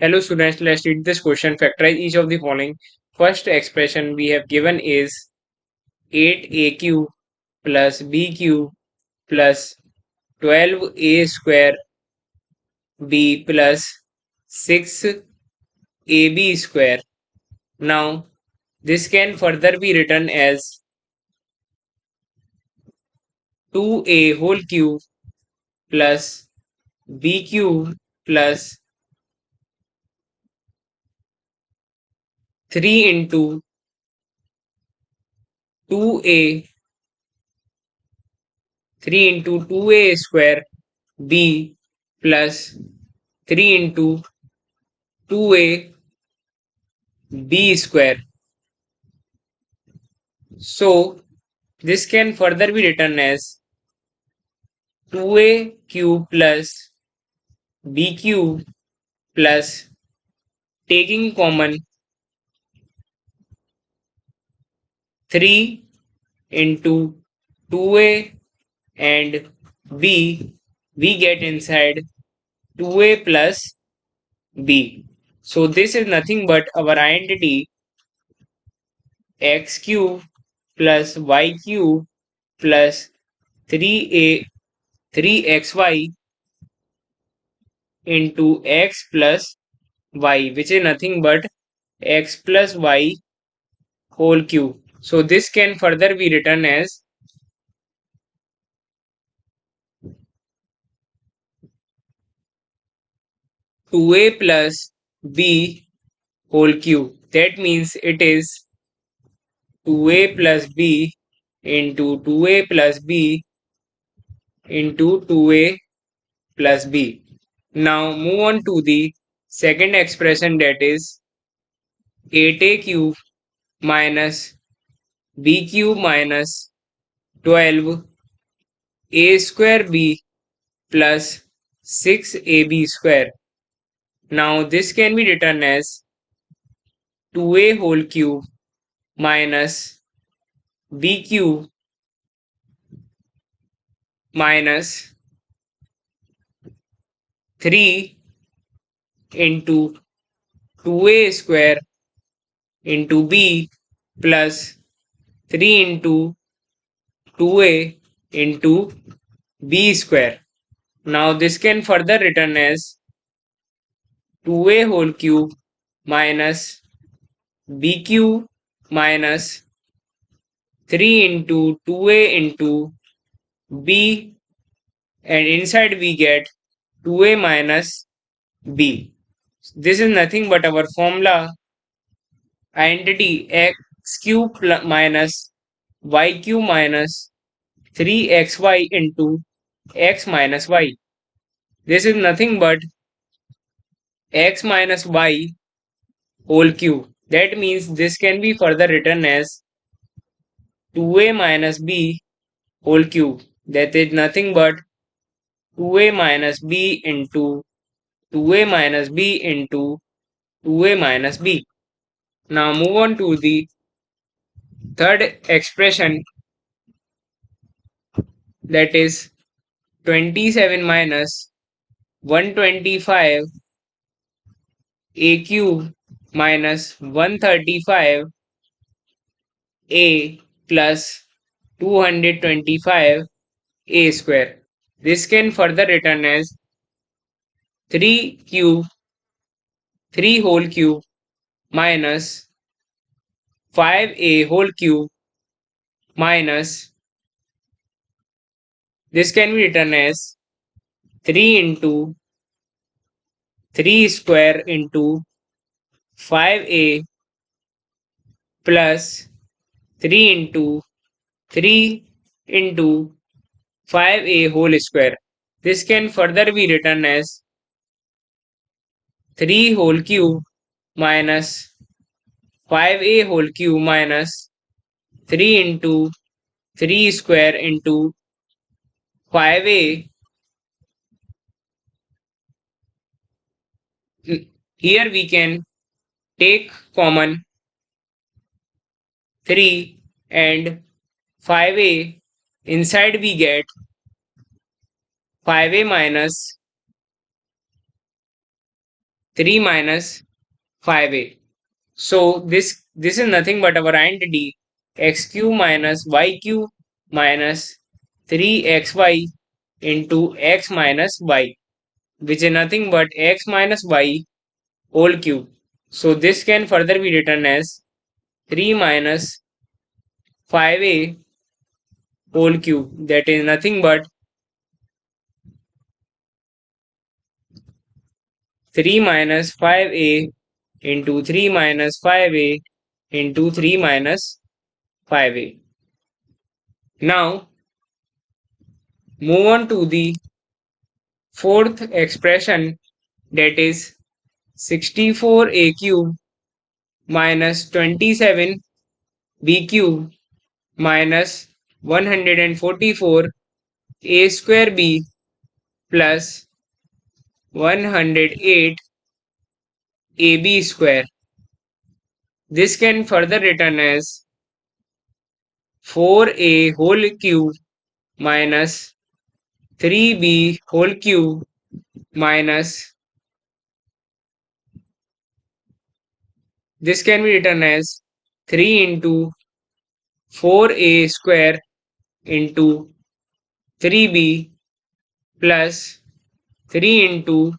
Hello students, let's read this question. Factorize each of the following. First expression we have given is 8aq plus bq plus 12a square b plus 6ab square. Now this can further be written as 2a whole cube plus bq plus 3 into 2a 3 into 2a square b plus 3 into 2a b square. So this can further be written as 2a cube plus b cube plus taking common 3 into 2a and b, we get inside 2a plus b. So this is nothing but our identity x cube plus y cube plus 3a 3xy into x plus y, which is nothing but x plus y whole cube. So this can further be written as 2a plus b whole cube. That means it is 2a plus b into 2a plus b into 2a plus b. Now move on to the second expression, that is 8a cube minus b cube minus 12 a square b plus 6ab square. Now this can be written as 2a whole cube minus b cube minus 3 into 2a square into b plus 3 into 2a into b square. Now this can further written as 2a whole cube minus b cube minus 3 into 2a into b, and inside we get 2a minus b. This is nothing but our formula identity x cube minus y cube minus 3xy into x minus y. This is nothing but x minus y whole cube. That means this can be further written as 2a minus b whole cube. That is nothing but 2a minus b into 2a minus b into 2a minus b. Now move on to the third expression, that is 27 minus 125 a cube minus 135 a plus 225 a square. This can further written as 3 cube 3 whole cube minus 5a whole cube minus, this can be written as 3 into 3 square into 5a plus 3 into 3 into 5a whole square. This can further be written as 3 whole cube minus 5a whole cube minus 3 into 3 square into 5a. Here we can take common 3 and 5a. Inside we get 5a minus 3 minus 5a. So this is nothing but our identity x cube minus y cube minus 3xy into x minus y, which is nothing but x minus y whole cube. So this can further be written as 3 minus 5a whole cube, that is nothing but 3 minus 5a into 3 minus 5a into 3 minus 5a. Now move on to the fourth expression, that is 64a cube minus 27b cube minus 144 a square b plus 108 ab square. This can further written as 4a whole cube minus 3b whole cube minus, this can be written as 3 into 4a square into 3b plus 3 into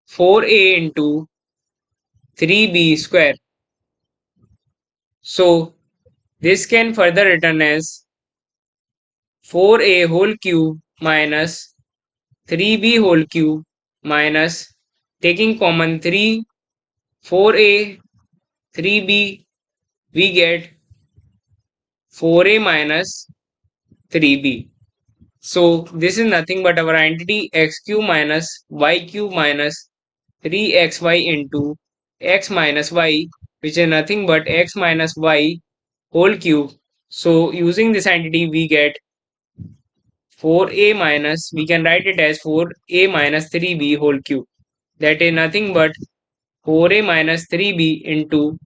4a into 3b square. So this can further written as 4a whole cube minus 3b whole cube minus, taking common 3, 4a, 3b, we get 4a minus 3b. So this is nothing but our identity x cube minus y cube minus 3xy into x minus y, which is nothing but x minus y whole cube. So using this identity we get 4a minus, we can write it as 4a minus 3b whole cube, that is nothing but 4a minus 3b into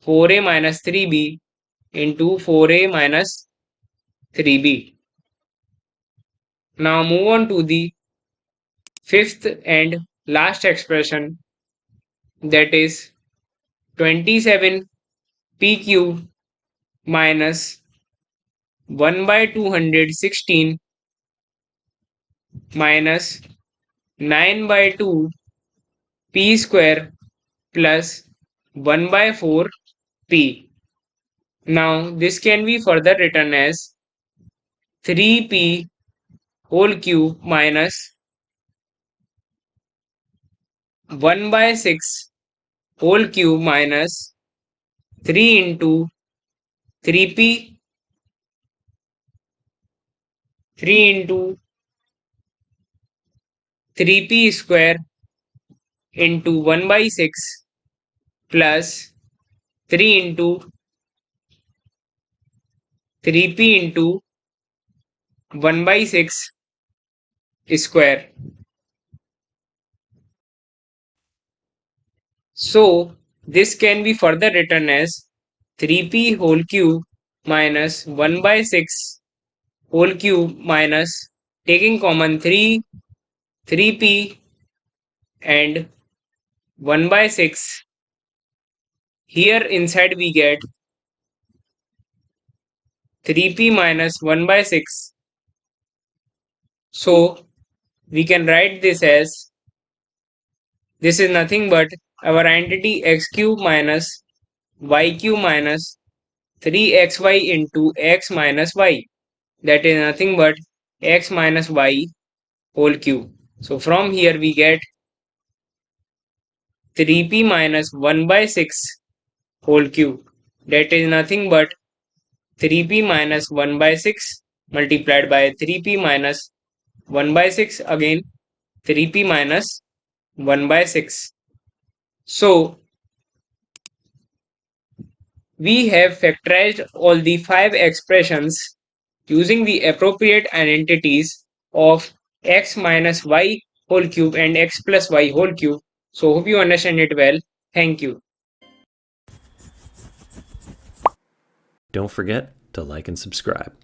4a minus 3b into 4a minus 3b. Now move on to the fifth and last expression, that is 27 p cube minus 1 by 216 minus 9 by 2 p square plus 1 by 4 p. Now this can be further written as 3p whole cube minus 1 by 6 whole cube minus 3 into 3p, 3 into 3p square into 1 by 6 plus 3 into 3p into 1 by 6 square. So this can be further written as 3p whole cube minus 1 by 6 whole cube minus, taking common 3, 3p and 1 by 6. Here inside we get 3p minus 1 by 6. So we can write this as, this is nothing but our identity x cube minus y cube minus 3xy into x minus y, that is nothing but x minus y whole cube. So from here we get 3p minus 1 by 6 whole cube, that is nothing but 3p minus 1 by 6 multiplied by 3p minus 1 by 6, again 3p minus 1 by 6. So we have factorized all the 5 expressions using the appropriate identities of x minus y whole cube and x plus y whole cube. So hope you understand it well. Thank you. Don't forget to like and subscribe.